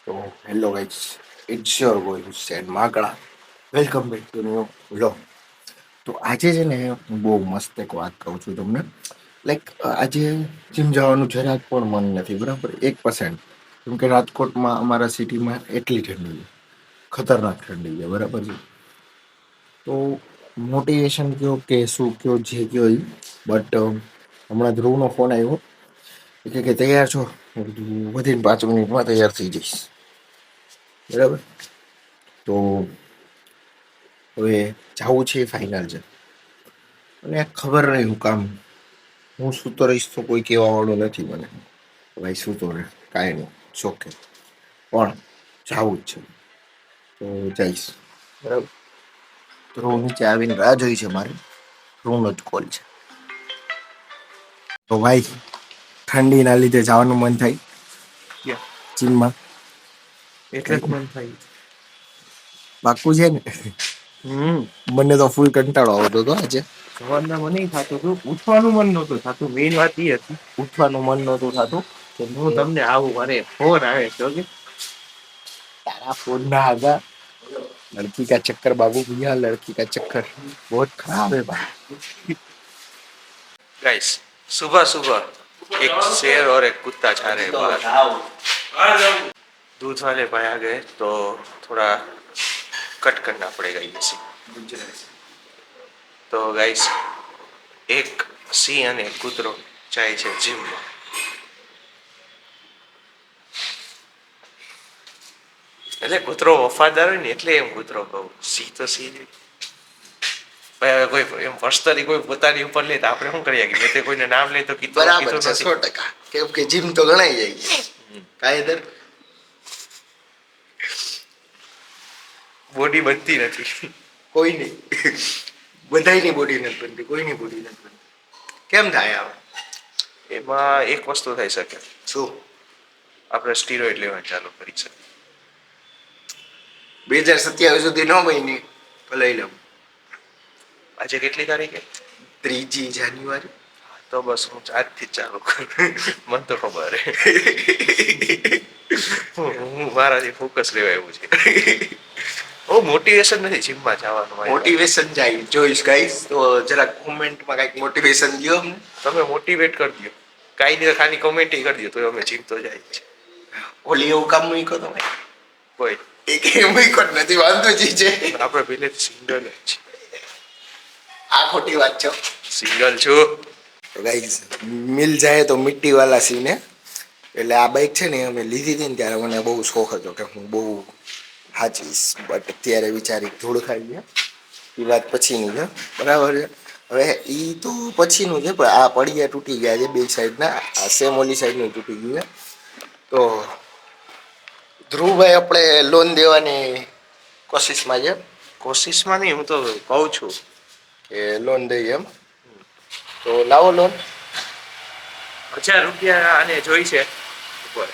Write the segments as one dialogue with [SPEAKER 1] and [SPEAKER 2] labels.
[SPEAKER 1] તો hello guys, it's your boy સેડ Makda. Welcome back to new vlog. તો આજે છે ને હું બહુ મસ્ત એક વાત કહું છું તમને. લાઈક આજે જીમ જવાનું જરાક પણ મન નથી, બરાબર 1%. કેમ કે રાજકોટમાં અમારા સિટીમાં એટલી ઠંડી છે, ખતરનાક ઠંડી છે, બરાબર છે. તો મોટિવેશન કયો કે શું કયો જે કયો એ, બટ હમણાં ધ્રુવનો ફોન આવ્યો કે તૈયાર છો? મેં કીધું વધીને 5 મિનિટમાં તૈયાર થઈ જઈશ, બરાબર. તો હવે જવું છે એ ફાઇનલ છે, અને ખબર નહીં હું કામ હું સૂતો રહીશ તો કોઈ કહેવા વાળું નથી મને, ભાઈ સૂતો રહે, કાંઈ નહીં, શોખે, પણ જવું જ છે તો જઈશ, બરાબર. ધ્રુવ નીચે આવીને રાહ જોઈ છે મારે, ધ્રુવનો જ કોલ છે. તો ભાઈ ઠંડીના લીધે જવાનું મન થાય જીમમાં,
[SPEAKER 2] એટલે જ મન થાય.
[SPEAKER 1] પાક્કું છે ને? મને તો ફૂલ કંટાળો આવતો હતો આજે.
[SPEAKER 2] સવારના મને થતું હતું, ઉઠવાનું મન નહોતું થતું. મેઇન વાત એ હતી,
[SPEAKER 1] ઉઠવાનું મન નહોતું થતું.
[SPEAKER 2] હું તમને આવું મારે ફોન આવે છે કે
[SPEAKER 1] તારા ફોન ના આગા लड़की का चक्कर बाबू भैया, लड़की का चक्कर बहुत खराब है भाई.
[SPEAKER 2] गाइस सुबह सुबह एक शेर और एक कुत्ता जा रहे बाहर, दूध वाले भाई आ गए तो थोड़ा कट करना पड़ेगा ये सी. तो गाइस एक સિંહ અને કૂતરો જાય છે જીમમાં. એટલે કૂતરો વફાદાર હોય ને એટલે એમ કૂતરો કહું, સિંહ તો સિંહ જ. ભાઈ હવે કોઈ એમ પર્સનલી કોઈ પોતાની ઉપર લે તો આપણે શું કરીએ કે મેં તે કોઈને નામ લે તો કીધું
[SPEAKER 1] બરાબર છે, 100%. કેમ કે જીમ તો ગણાઈ જાય કાયદર.
[SPEAKER 2] બોડી બનતી નથી
[SPEAKER 1] કોઈની બધાયની બોડી નથી બનતી, કોઈની બોડી નથી બનતી. કેમ થાય આવે?
[SPEAKER 2] એમાં એક વસ્તુ થઈ શકે,
[SPEAKER 1] શું?
[SPEAKER 2] આપણે સ્ટીરોઇડ લેવાનું ચાલુ કરી શકીએ.
[SPEAKER 1] 2027 સુધી ન બની તો લઈ લઉં.
[SPEAKER 2] આજે કેટલી તારીખે?
[SPEAKER 1] 3 જાન્યુઆરી.
[SPEAKER 2] તો બસ હું આજથી જ ચાલુ કરું, મને તો ખબર હે. હું મારાથી ફોકસ લેવા એવું છે. બહુ મોટિવેશન નથી જીમમાં જવાનું.
[SPEAKER 1] મોટિવેશન જાય જોઈશ ગાઈસ, તો જરાક કોમેન્ટમાં કઈક મોટિવેશન દો અમને.
[SPEAKER 2] તમે મોટિવેટ કરી દો, કાંઈ નહીં ખાલી કોમેન્ટ કરી દો તો અમે જીમ તો જાય છે.
[SPEAKER 1] ઓલી એવું કામ મૂકો તમે
[SPEAKER 2] કોઈ
[SPEAKER 1] એક મૂકો નથી, વાંધો જી છે.
[SPEAKER 2] આપણે પહેલેથી સિંગલ જ છે.
[SPEAKER 1] આ ખોટી વાત છે,
[SPEAKER 2] સિંગલ છું.
[SPEAKER 1] તો ગાઈસ મિલ જાય તો મિટ્ટી વાલા સીને. એટલે આ બાઈક છે ને અમે લીધી હતી ને ત્યારે મને બહુ શોખ હતો કે હું બહુ હાચવીશ, બટ અત્યારે વિચારી ધૂળ ખાઈ ગયા. એ વાત પછીની છે, બરાબર છે. હવે એ તો પછીનું છે, પણ આ પડિયા તૂટી ગયા છે બે સાઈડના, આ સેમ ઓલી સાઈડનું તૂટી ગયું છે. તો ધ્રુવભાઈ આપણે લોન દેવાની કોશિશમાં છે.
[SPEAKER 2] કોશિશમાં નહીં, હું તો કહું છું
[SPEAKER 1] કે લોન દઈએ એમ. તો લાવો લોન.
[SPEAKER 2] 1000 રૂપિયા આને જોઈ છે ઉપર,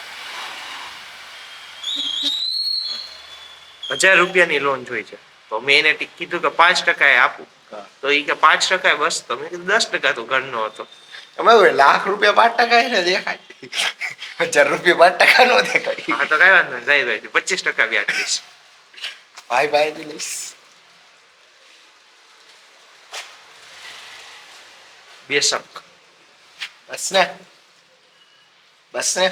[SPEAKER 2] 1000 રૂપિયાની લોન જોઈ છે. તો મેં એને કીધું કે 5% આપું, તો એ કે 5% બસ. તો મેં કીધું 10% તો ઘરનો હતો.
[SPEAKER 1] અમે લાખ રૂપિયા 5% એને દેખાય, 1000 રૂપિયા 5% નો દેખાય.
[SPEAKER 2] હા તો કઈ વાંધો નહીં, ભાઈ 25% વ્યાજ દઈશ.
[SPEAKER 1] ભાઈ ભાઈ લઈશ.
[SPEAKER 2] બેશક.
[SPEAKER 1] બસ ને, બસ ને,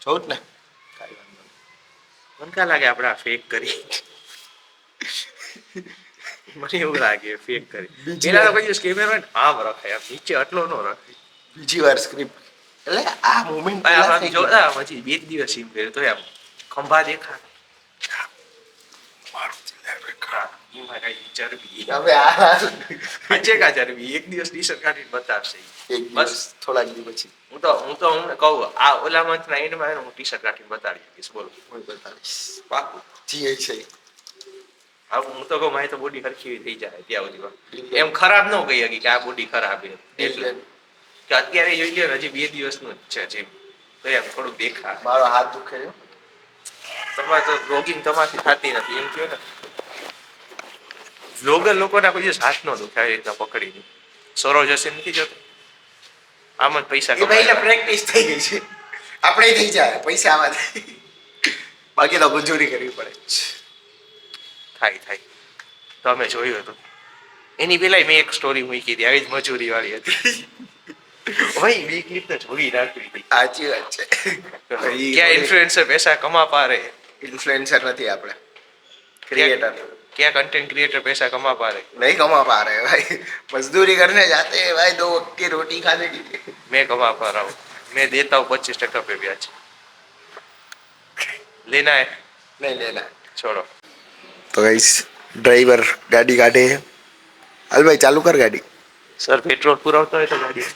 [SPEAKER 1] જોઉં ને.
[SPEAKER 2] કઈ વાંધો નહીં. મને ક્યાં લાગે આપણે આ ફેક કરી. મને એવું લાગે ફેક કરી. પેલા તો કઈ સ્કેમર હોય ને આમ રખાય, આમ નીચે આટલો નો રખાય.
[SPEAKER 1] બીજી વાર સ્ક્રિપ્ટ એટલે આ મોમેન્ટ
[SPEAKER 2] જોતા પછી 2 દિવસ સીમ કર્યો તો આમ ખંભા દેખા.
[SPEAKER 1] હવે આ
[SPEAKER 2] ચરબી એક દિવસ ટી-શર્ટ કાઢીને બતાવશે
[SPEAKER 1] બસ થોડાક દિવસ પછી.
[SPEAKER 2] હું તો કહું આ ઓલા મંથ ના એન્ડમાં હું ટી-શર્ટ કાઢીને બતાડી દઈશ. બોલો
[SPEAKER 1] હું બતાવીશ
[SPEAKER 2] પાકું
[SPEAKER 1] જી છે.
[SPEAKER 2] હા હું તો કહું મારી તો બોડી હરખી થઈ જાય ત્યાં સુધી, એમ ખરાબ ન કહી શકી કે આ બોડી ખરાબ છે. એટલે કે અત્યારે જોઈ લો હજી 2 દિવસનું જ છે જીમ, તો એમ થોડુંક દેખા.
[SPEAKER 1] મારો હાથ દુખે છે.
[SPEAKER 2] તમારે તો બ્લોગિંગ તમારથી થતી નથી એમ કહો ને. વ્લોગર લોકોના કોઈ દિવસ હાથ ન દુખે આવી રીતના પકડીને. સરોજ હશે નથી જતો આમ જ પૈસા
[SPEAKER 1] પ્રેક્ટિસ થઈ ગઈ છે. આપણે થઈ જાય પૈસા આવા બાકી તો મજૂરી કરવી પડે
[SPEAKER 2] થાય તો અમે જોયું હતું. એની પેલા મેં એક સ્ટોરી મૂકી હતી આવી જ મજૂરી વાળી હતી. ભાઈ બે ક્લિપ તો જોઈ રાખવી હતી.
[SPEAKER 1] સાચી વાત છે.
[SPEAKER 2] ક્યાં ઇન્ફ્લુએન્સર પૈસા કમા પા રહે.
[SPEAKER 1] इन्फ्लुएंसर नहीं આપણે क्रिएटर
[SPEAKER 2] क्या कंटेंट क्रिएटर पैसा कमा पा रहे.
[SPEAKER 1] नहीं कमा पा रहे भाई मजदूरी करने जाते हैं भाई 2 वक्त की रोटी खाने के लिए.
[SPEAKER 2] मैं कमा पा रहा हूँ. मैं देता हूँ 25% पे ब्याज. लेना है
[SPEAKER 1] नहीं लेना
[SPEAKER 2] छोड़ो.
[SPEAKER 1] तो गाइस ड्राइवर गाड़ी काटे हाल भाई चालू कर गाड़ी.
[SPEAKER 2] સર પેટ્રોલ પુરાવતો હોય તો ગાડી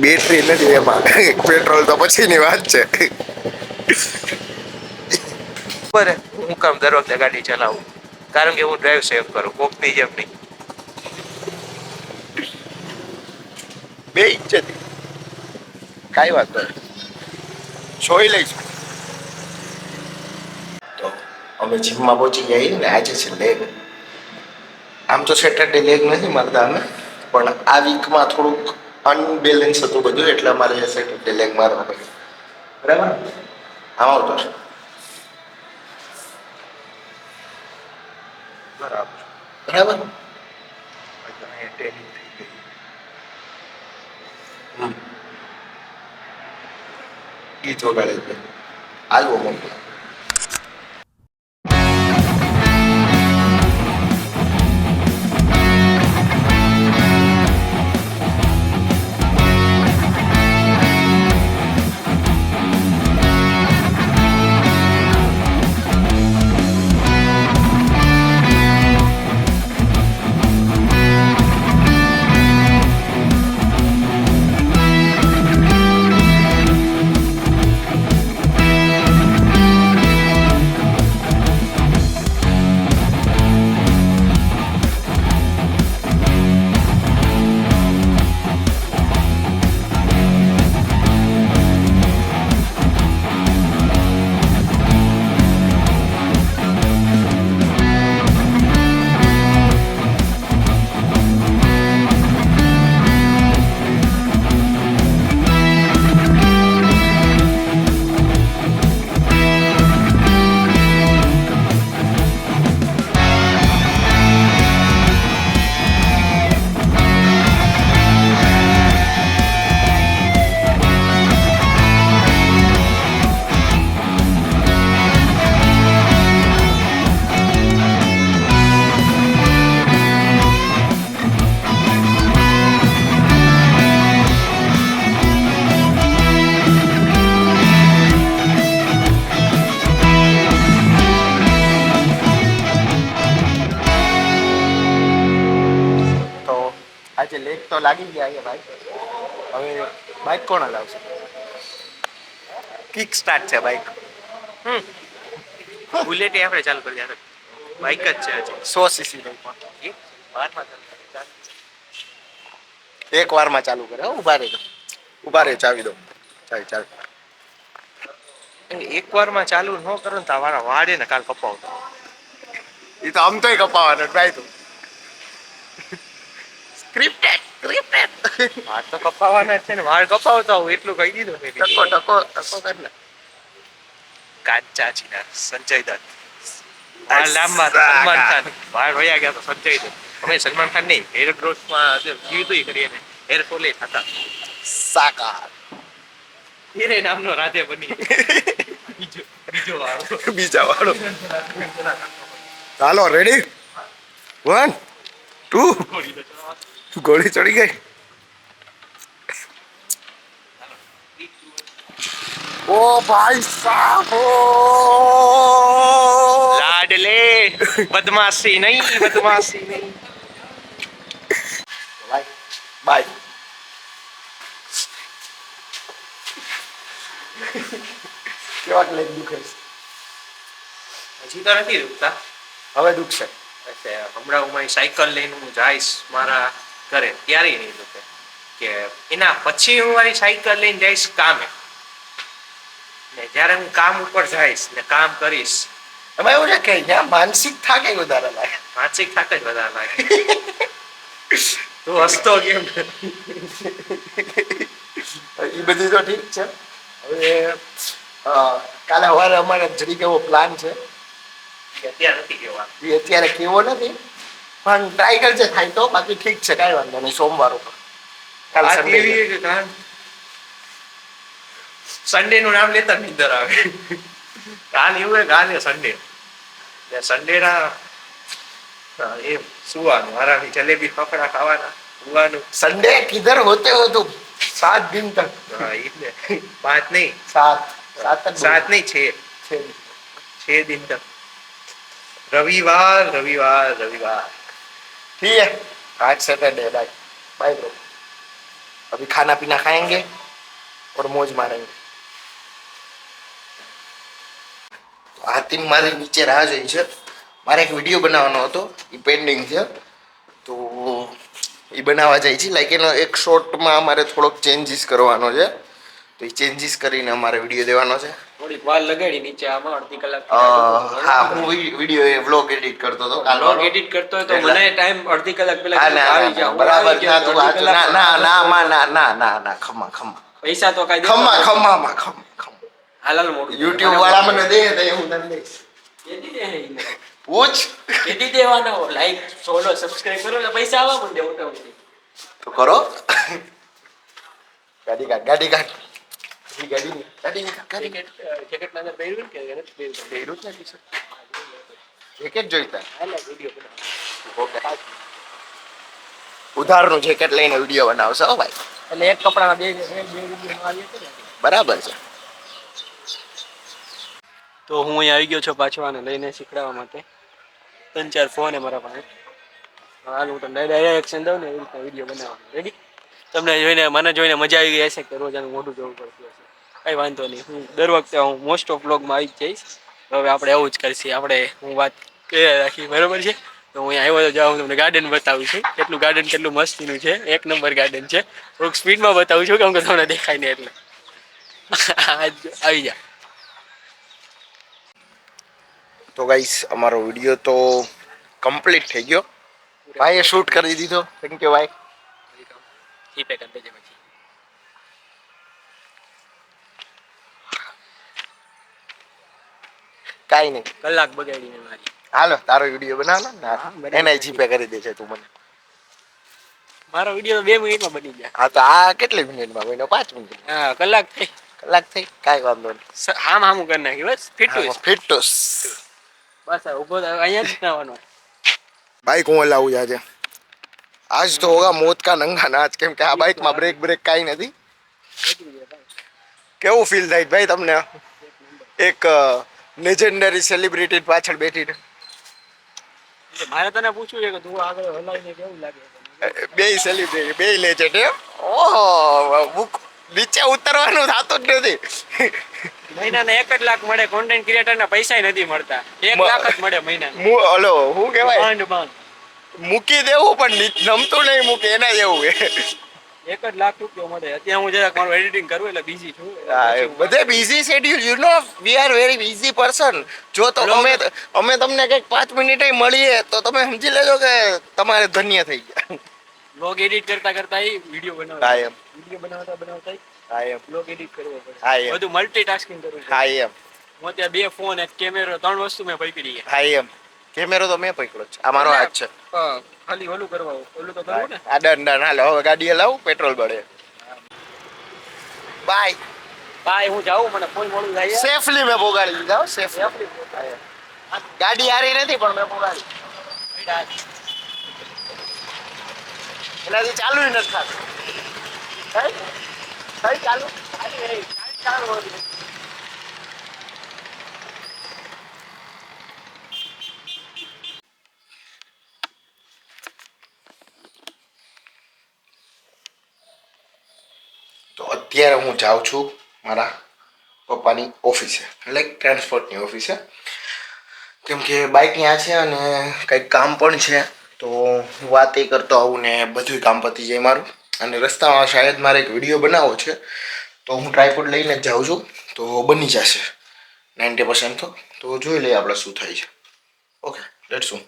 [SPEAKER 1] બેટરી નથી એમાં પેટ્રોલ તો પછીની વાત છે.
[SPEAKER 2] બરે હું કામ દર વખતે ગાડી ચલાવું કારણ કે હું ડ્રાઈવ સેવ કરું કોકની જેમ નહીં.
[SPEAKER 1] બે ઇંચથી કાંઈ વાંધો નહીં જોઈ લઈશું. તો અમે જીમમાં પહોંચી ગયા ને આજે છે લેગ. આમ તો સેટરડે લેગ નથી મારતા અમે પણ આ વીકમાં થોડુંક અનબેલેન્સ હતું બધું એટલે અમારે સેટરડે લેગ મારવા પડ્યું. બરાબર આમ આવતો છે બરાબર બરાબર. ગીત વગાડે છે આલવો મોકલો. આજે લેગ તો લાગી ગયા છે ભાઈ. હવે બાઇક કોણ હલાવશે? કિક સ્ટાર્ટ છે બાઇક.
[SPEAKER 2] બુલેટ આપણે ચાલુ કરી દે. બાઇક જ છે હજી
[SPEAKER 1] 100 સીસી બાઇક
[SPEAKER 2] એક વારમાં ચાલુ.
[SPEAKER 1] એક વારમાં ચાલુ કરે. ઉભા રહે ચાવી દો. ચાવી
[SPEAKER 2] એક વારમાં ચાલુ ન કરો ને તમારા વાડે ને કાલ કપાવતો.
[SPEAKER 1] એ તો આમ તોય કપાવાનો ભાઈ. તું સ્ક્રિપ્ટેડ
[SPEAKER 2] વાળ તો કપાવાના જ છે ને. વાળ કપાવતા હું એટલું કહી દીધું.
[SPEAKER 1] ટકો કર ને.
[SPEAKER 2] કાચા ચીના સંજય દત્ત. વાળ લાંબા તો સલમાન ખાન. વાળ વયા ગયા તો સંજય દત્ત. અમે સલમાન ખાન નહીં હેર ગ્રોથમાં જીવતું કરીએ ને હેર ફોલે થતા
[SPEAKER 1] સાકાર
[SPEAKER 2] હીરે નામનો રાધે બની
[SPEAKER 1] બીજા વાળો. ચાલો રેડી 1 2 ગોળી ચડી ગઈ. ઓ ભાઈ સાહેબ
[SPEAKER 2] લાડલે બદમાશી નહીં.
[SPEAKER 1] બાય કેવા લેગ દુખે છે?
[SPEAKER 2] હજી તો નથી દુખતા.
[SPEAKER 1] હવે દુખશે.
[SPEAKER 2] હમણાં હું મારી સાયકલ લઈને હું જઈશ મારા ઘરે ત્યારે નહીં દુખે. કે એના પછી હું મારી સાયકલ લઈને જઈશ કામે ને જ્યારે હું કામ ઉપર જઈશ ને કામ કરીશ
[SPEAKER 1] એમાં એવું છે કે ત્યાં માનસિક થાક વધારે લાગે.
[SPEAKER 2] માનસિક થાક જ વધારે લાગે. તું હસતો કેમ?
[SPEAKER 1] એ બધી તો ઠીક છે. હવે કાલે સવારે અમારે જરીક એવો પ્લાન છે
[SPEAKER 2] અત્યારે નથી કેવા
[SPEAKER 1] એ અત્યારે કેવો નથી પણ ટ્રાય કરજે થાય તો બાકી ઠીક છે કાંઈ વાંધો નહીં સોમવાર ઉપર કાલ સન્ડે
[SPEAKER 2] સન્ડે નું નામ લેતા જ નીંદર આવે. કાલ એવું કાલે સન્ડે સન્ડે ના એ સુવાનું આરામથી જલેબી ફફડા ખાવાના સુવાનું.
[SPEAKER 1] संडे किधर होते हो तुम 7 दिन तक
[SPEAKER 2] હા ઈ જ ને 5 નહીં
[SPEAKER 1] 7
[SPEAKER 2] નહીં 6
[SPEAKER 1] 6
[SPEAKER 2] 6 दिन तक. रविवार रविवार रविवार.
[SPEAKER 1] ठीक है आज सैटरडे बाय बाय ब्रो अभी खाना पीना खाएंगे और मौज मारेंगे. આતિમ મારી નીચે રાહ જોઈ છે. મારે એક વિડીયો બનાવવાનો હતો એ પેન્ડિંગ છે તો એ બનાવવા જાય છે. લાઈક એનો એક શોર્ટમાં અમારે થોડોક ચેન્જીસ કરવાનો છે તો એ ચેન્જીસ કરીને અમારે વિડીયો દેવાનો છે.
[SPEAKER 2] થોડીક વાર લગાડી નીચે આમાં અડધી કલાક.
[SPEAKER 1] હા હું વિડીયો એ વ્લોગ એડિટ કરતો હતો કાલ
[SPEAKER 2] વ્લોગ એડિટ કરતો હોય તો મને ટાઈમ અડધી કલાક પહેલા
[SPEAKER 1] હા, ના,
[SPEAKER 2] આવી
[SPEAKER 1] ના,
[SPEAKER 2] જાવ
[SPEAKER 1] બરાબર ના તું આ ના ના ના માં ના ના ના ના ખમ્મા ખમ્મા
[SPEAKER 2] પૈસા તો કાઈ
[SPEAKER 1] ખમ્મા ખમ્મામાં ખમ્મા
[SPEAKER 2] હાલાલ મોડું
[SPEAKER 1] YouTube વાળા મને દે તો હું તને દઈશ.
[SPEAKER 2] કેદી દે એને
[SPEAKER 1] પૂછ
[SPEAKER 2] કેદી દેવાના હો લાઈક ફોલો સબસ્ક્રાઇબ કરો એટલે પૈસા આવવા માંડે ઓટોમેટિક.
[SPEAKER 1] તો કરો ગાડી કાઢ એ ગાડી
[SPEAKER 2] જેકેટ ના પહેર્યું કે નથી પહેર્યું
[SPEAKER 1] પહેર્યું જ નથી સર જેકેટ જોઈતા
[SPEAKER 2] હાલા વિડિયો બનાવો.
[SPEAKER 1] ઓકે ઉધારનું જેકેટ લઈને વિડીયો બનાવશો હો ભાઈ.
[SPEAKER 2] એટલે એક કપડામાં બે વિડિયો આવી છે ને
[SPEAKER 1] બરાબર છે.
[SPEAKER 2] તો હું અહીં આવી ગયો છું પાછો આને લઈને શીખડાવવા માટે. 3-4 ફોન છે મારા પાસે. હાલ હું તમને ડાયરેક્ટ એક્શન દઉં ને એવી રીતના વિડીયો બનાવવાનો. રેડી? તમને જોઈને મને જોઈને મજા આવી ગઈ હશે કે રોજ આનું મોઢું જોવું પડતું હશે. કંઈ વાંધો નહીં. હું દર વખતે હું મોસ્ટ ઓફ બ્લોગમાં આવી જ જઈશ. હવે આપણે એવું જ કરીશું. હું વાત કરી રાખી બરોબર છે. તો હું અહીંયા આવ્યો તો જાઉં તમને ગાર્ડન બતાવું છું. કેટલું મસ્તીનું છે. 1 નંબર ગાર્ડન છે. થોડુંક સ્પીડમાં બતાવું છું કેમ કે તમને દેખાય ને એટલે. આવી જા.
[SPEAKER 1] તો ગાઈસ અમારો વિડીયો તો કમ્પ્લીટ થઈ ગયો. ભાઈએ શૂટ કરી દીધો. થેન્ક યુ ભાઈ.
[SPEAKER 2] જીપે કરી દેજે પછી.
[SPEAKER 1] કાઈ નહીં
[SPEAKER 2] કલાક બગાડીને મારી.
[SPEAKER 1] હાલો તારો વિડીયો બનાવવાનો ને
[SPEAKER 2] હા, બનાવી
[SPEAKER 1] એને જીપે કરી દેજે તું મને.
[SPEAKER 2] મારો વિડીયો 2 મિનિટમાં બની જાય.
[SPEAKER 1] હા તો આ કેટલી મિનિટમાં બન્યો 5 મિનિટ
[SPEAKER 2] હા કલાક થઈ.
[SPEAKER 1] કલાક થઈ કાંઈ વાંધો નહીં.
[SPEAKER 2] હામ કરી નાખી બસ ફિટુસ.
[SPEAKER 1] ફિટુસ
[SPEAKER 2] બસ ઉભો અહીંયા જ નાવાનો.
[SPEAKER 1] બાઈક હું હલાવું આજે. આજ તો હોગા મોત કા નંગા નાચ કેમ કે આ બાઈકમાં બ્રેક કાંઈ નથી. કેવું ફીલ થાય ભાઈ તમને એક લેજેન્ડરી સેલિબ્રિટી પાછળ બેઠીને?
[SPEAKER 2] મારે તને પૂછવું છે કે તું આગળ હલાવીને કેવું લાગે?
[SPEAKER 1] બે સેલિબ્રિટી બે લેજેન્ડ હે. ઓહો નીચે ઉતરવાનું થતું જ નથી.
[SPEAKER 2] મહિનાને 1 જ લાખ મળે. કોન્ટેન્ટ ક્રિએટરના પૈસા નથી મળતા. 1 લાખ જ મળે મહિનાને.
[SPEAKER 1] ઓલો શું કહેવાય
[SPEAKER 2] બંધ
[SPEAKER 1] મૂકી દેવું પણ નમતું નહીં મૂકે એના જેવું હે.
[SPEAKER 2] 1 જ લાખ રૂપિયા મળે. અત્યારે હું જરાક મારું એડિટિંગ કરું એટલે બિઝી છું.
[SPEAKER 1] બધે busy schedule you know we are very busy person. જો તો અમે તમને કંઈક 5 મિનિટે મળીએ તો તમે સમજી લેજો કે તમારે ધન્ય થઈ ગયા.
[SPEAKER 2] બ્લોગ એડિટ કરતા વિડીયો બનાવતા
[SPEAKER 1] હા એમ
[SPEAKER 2] વિડીયો બનાવતા
[SPEAKER 1] હા એમ
[SPEAKER 2] બ્લોગ એડિટ કરવો
[SPEAKER 1] હા
[SPEAKER 2] પડે.
[SPEAKER 1] એમ
[SPEAKER 2] બધું મલ્ટીટાસ્કિંગ કરવું પડે.
[SPEAKER 1] હા એમ
[SPEAKER 2] હું ત્યાં 2 ફોન 1 કેમેરો 3 વસ્તુ મેં પકડી છે.
[SPEAKER 1] હા એમ કેમેરો તો મેં પકડ્યો છે. આ મારો હાથ છે.
[SPEAKER 2] ખાલી ઓલું કરવા ઓલું તો કરવું ને.
[SPEAKER 1] આ ડન હાલો હવે ગાડી હલાવું પેટ્રોલ બળે. બાય
[SPEAKER 2] ભાઈ હું જાઉં મને ફોન મોડું થાય છે.
[SPEAKER 1] સેફલી મેં પોગાડી દીધા સેફલી. ગાડી હારી નથી પણ મેં પોગાડી. એનાથી ચાલુ નથી થતું. ચાલુ તો અત્યારે હું જાઉં છું મારા પપ્પાની ઓફિસે એટલે ટ્રાન્સપોર્ટની ઓફિસે કેમ કે બાઇક ત્યાં છે અને કંઈક કામ પણ છે તો હું વાત એ કરતો આવું ને બધું કામ પતી જાય મારું. અને રસ્તામાં શાયદ મારે એક વિડીયો બનાવવો છે તો હું ટ્રાયપોડ લઈને જ જાઉં છું તો બની જશે 90% તો જોઈ લઈએ આપણે શું થાય છે. ઓકે લેટ્સ શું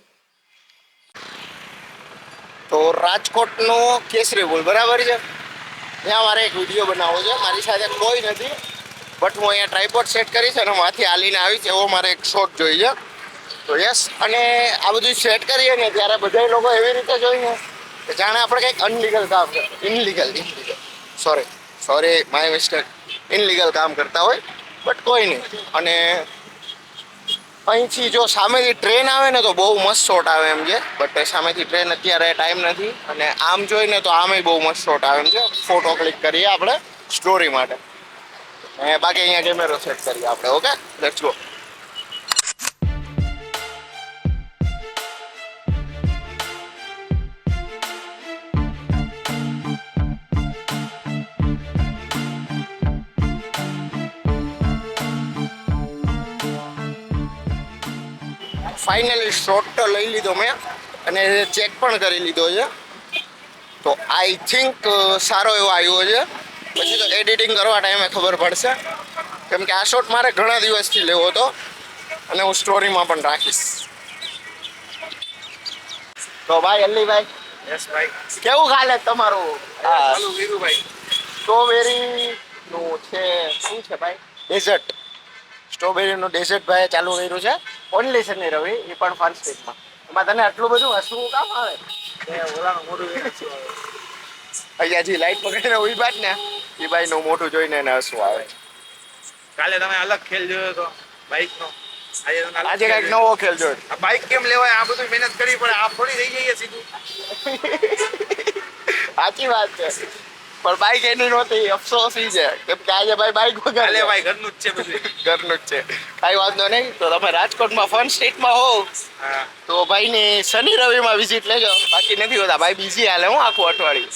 [SPEAKER 1] તો રાજકોટનો કેસરી બોલ બરાબર છે ત્યાં મારે એક વિડીયો બનાવવો છે. મારી સાથે કોઈ નથી બટ હું અહીંયા ટ્રાયપોડ સેટ કરીશ અને માંથી હાલીને આવીશ એવો મારે એક શોટ જોઈએ. તો યસ, અને આ બધું સેટ કરીએ ને ત્યારે બધા લોકો એવી રીતે જોઈએ કે જાણે આપણે કંઈક અનલીગલ કામ illegal sorry my mistake, illegal કામ કરતા હોય. બટ કોઈ નહીં. અને અહીંથી જો સામેથી ટ્રેન આવે ને તો બહુ મસ્ત શોટ આવે એમ છે. બટ સામેથી ટ્રેન અત્યારે ટાઈમ નથી. અને આમ જોઈને તો આમે બહુ મસ્ત શોટ આવે એમ છે. ફોટો ક્લિક કરીએ આપણે સ્ટોરી માટે. બાકી અહીંયા કેમેરો સેટ કરીએ આપણે. Okay, let's go. Finally shot તો લઈ લીધો મેં અને ચેક પણ કરી લીધો છે. તો આઈ થિંક સારો એવો આવ્યો છે. પછી તો એડિટિંગ કરવા ટાઈમે ખબર પડશે, કેમ કે આ શોટ મારે ઘણા દિવસથી લેવો હતો અને હું સ્ટોરીમાં પણ રાખીશ. તો ભાઈ અલ્લીભાઈ,
[SPEAKER 2] યસ ભાઈ,
[SPEAKER 1] કેવું ખાલે તમારું
[SPEAKER 2] ચાલુ કર્યું ભાઈ.
[SPEAKER 1] સ્ટ્રોબેરીનું છે શું છે ભાઈ, ડેઝર્ટ. સ્ટ્રોબેરીનું ડેઝર્ટ ભાઈ ચાલુ કર્યું છે. ઓનલી શનિ રવિ, એ પણ ફન સ્ટ્રીટમાં. એમાં તને આટલું બધું હસવું કામ આવે?
[SPEAKER 2] ઓલાનું મોઢું વેચી
[SPEAKER 1] અહીંયા જે લાઈટ પકડીને ઉભા જ ને એ ભાઈનું મોઢું જોઈને એને હસવું આવે.
[SPEAKER 2] કાલે તમે અલગ ખેલ જોયો તો બાઇક નો.
[SPEAKER 1] આજે કઈક નવો ખેલ જોયો.
[SPEAKER 2] આ બાઇક કેમ લેવાય? આ બધું મહેનત કરવી પડે. આ થોડી થઈ જઈએ સીધું.
[SPEAKER 1] સાચી વાત છે, પણ બાઈક એની નહોતી. અફસોસ ઈ છે કેમ કે આજે ભાઈ બાઈક વગર
[SPEAKER 2] કાલે ભાઈ ઘરનું જ છે બધું.
[SPEAKER 1] ઘરનું જ છે. કાંઈ વાંધો નહીં. તો તમે રાજકોટમાં ફન સ્ટ્રીટમાં હો
[SPEAKER 2] હા,
[SPEAKER 1] તો ભાઈની શનિ રવિમાં વિઝિટ લેજો. બાકી નથી હોતા ભાઈ, બીજી હાલે હું આખું અઠવાડિયું.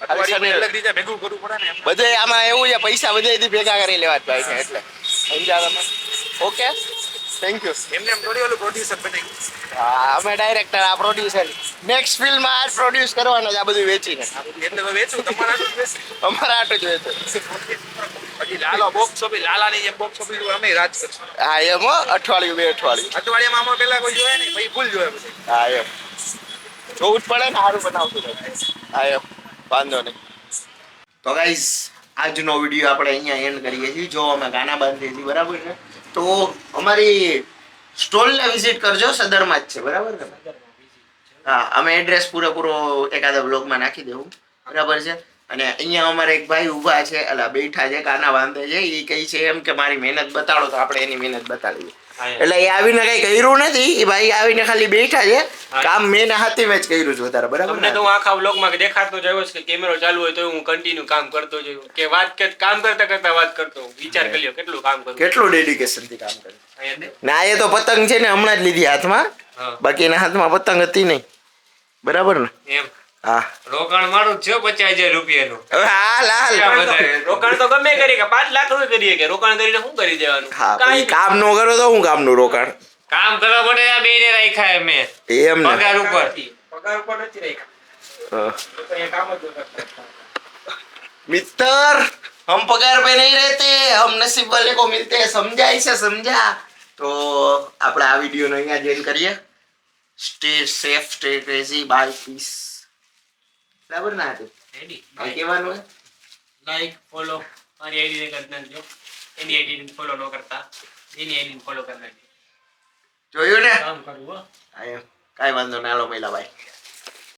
[SPEAKER 2] અઠવાડિયું અલગ રીતે ભેગું કરવું પડે ને એમ.
[SPEAKER 1] બધે આમાં એવું છે, પૈસા બધેથી ભેગા કરી લેવા જ ભાઈ ને, એટલે સમજ્યા તમે? Okay, thank you.
[SPEAKER 2] એમને એમ થોડી ઓલું પ્રોડ્યુસર બનાવી.
[SPEAKER 1] અમે ડાયરેક્ટર, આ પ્રોડ્યુસર. નેક્સ્ટ ફિલ્મમાં આ પ્રોડ્યુસ કરવાનો છે, આ બધું વેચીને.
[SPEAKER 2] એટલે તો વેચું તમારા હાટું જ વેચું.
[SPEAKER 1] અમારા આટલું જ વેચે.
[SPEAKER 2] પછી લાલો બોક્સ ઓફિસ, લાલાની જેમ બોક્સ ઓફિસ અમે રાજ કરશું.
[SPEAKER 1] હા એમ હો, અઠવાડિયું 2 અઠવાડિયું.
[SPEAKER 2] અઠવાડિયામાં આમાં પેલા કોઈ જોયા નહીં, પછી ફૂલ જોયા પછી.
[SPEAKER 1] હા એમ જોવું જ પડે ને, સારું બનાવતું રહે. હા એમ વાંધો નહીં. તો ગાઈઝ આજનો વિડીયો આપણે અહીંયા એન્ડ કરીએ છીએ. જો અમે ગાના બાંધીએ છીએ, બરાબર છે? તો અમારી સ્ટોલને વિઝિટ કરજો, સદરમાં જ છે, બરાબર ને? હા, અમે એડ્રેસ પૂરેપૂરો એકાદા બ્લોગમાં નાખી દેવું, બરાબર છે? અને અહીંયા અમારે એક ભાઈ ઊભા છે, અલા બેઠા છે, ગાના બાંધે છે. એ કહે છે એમ કે મારી મહેનત બતાડો, તો આપણે એની મહેનત બતાડીએ. એટલે એ આવીને કઈ કર્યું નથી. એ ભાઈ આવીને ખાલી બેઠા છે. કામ મેં હાથી મેચ કર્યું છે વધારે, બરાબર?
[SPEAKER 3] તમને તો હું આખા વ્લોગમાં દેખાડતો જ આવ્યો છે કે કેમેરો ચાલુ હોય તો હું કન્ટિન્યુ કામ કરતો જ કે કામ કરતા કરતા વાત કરતો. વિચાર કરી લ્યો કેટલું કામ કરું,
[SPEAKER 1] કેટલું ડેડિકેશન થી કામ કરે.
[SPEAKER 3] અહીંયા
[SPEAKER 1] ના એ તો પતંગ છે ને હમણાં જ લીધી હાથમાં,
[SPEAKER 3] હા.
[SPEAKER 1] બાકી એના હાથમાં પતંગ હતી નહીં, બરાબર ને?
[SPEAKER 3] એમ
[SPEAKER 1] હા
[SPEAKER 3] રોકાણ મારું જ છે 50,000 રૂપિયાનું.
[SPEAKER 1] હવે હા લાલ
[SPEAKER 3] રોકાણ તો ગમે કરી કે 5 લાખ રૂપિયા કરીએ કે રોકાણ કરીને શું કરી દેવાનું?
[SPEAKER 1] હા
[SPEAKER 3] કાંઈ
[SPEAKER 1] પછી કામ નો કરો તો હું કામનું રોકાણ
[SPEAKER 3] કામ કરવા માટે આ બેને રાખ્યા મેં
[SPEAKER 1] એમ ને.
[SPEAKER 3] પગાર ઉપર. નથી રાખ્યા.
[SPEAKER 1] હા.
[SPEAKER 3] તો અહીંયા કામ જ ન કરતા.
[SPEAKER 1] मित्र हम पगार पे नहीं रहते, हम नसीब वाले को मिलते हैं, समझा इसे समझा? तो આપણે આ વિડિયો નો અહીંયા જોઈન કરીએ. Stay safe, stay crazy, bye peace. બરાબર ના હતું?
[SPEAKER 3] રેડી
[SPEAKER 1] આ કહેવાનું હે?
[SPEAKER 3] લાઈક ફોલો મારી આઈડી ને કરી નાખજો. એની આઈડી ને ફોલો ન કરતા એની આઈડી ને ફોલો કરી નાખજો.
[SPEAKER 1] જોયું ને?
[SPEAKER 3] કામ કરવું હો.
[SPEAKER 1] કાંઈ વાંધો ના, હાલો મહિલા ભાઈ.